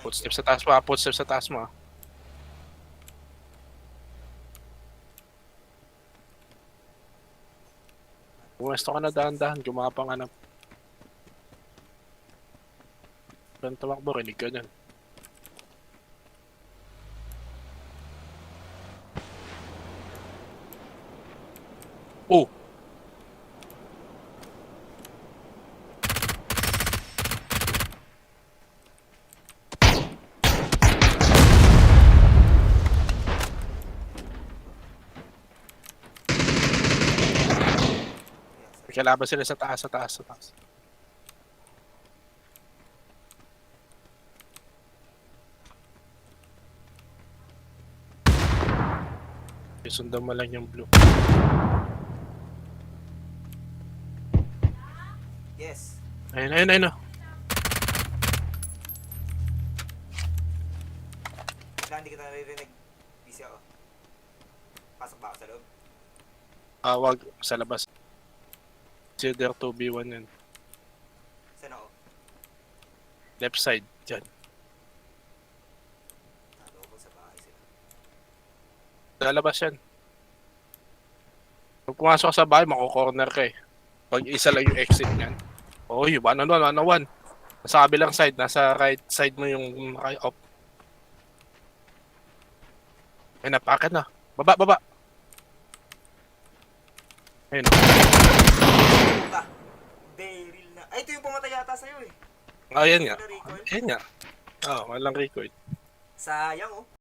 Footsteps sa taas mo, footsteps sa taas mo. Pumesto ka na dahan-dahan, gumapang ka na. Saan tumakbo, rinig ka dyan. Oh! Kalaban sila sa taas, sa taas, sa taas. Sundan mo lang yung blue. Yes. Ayun, ayun, ayun. Wala, hindi kita naririnig. Busy ako. Pasok ba ako sa loob? Wag, sa labas. Consider 2v1 yan. Saan ako? Left side, dyan. Nalo ko sa bahay sila. Sa labas yan. Pag pumasok ka sa bahay, mako-corner ka eh. Pag isa lang yung exit niyan. Oh, yung 1-on-1, 1-on-1. Nasa kabilang side, nasa right side mo yung off. Ay, napakit na. Baba, baba. Ayun. Puta! Daryl na. Ay, ito yung pumatay yata sa'yo eh. Ayan nga. Wala recoil. Ayan nga. Walang recoil. Sayang oh.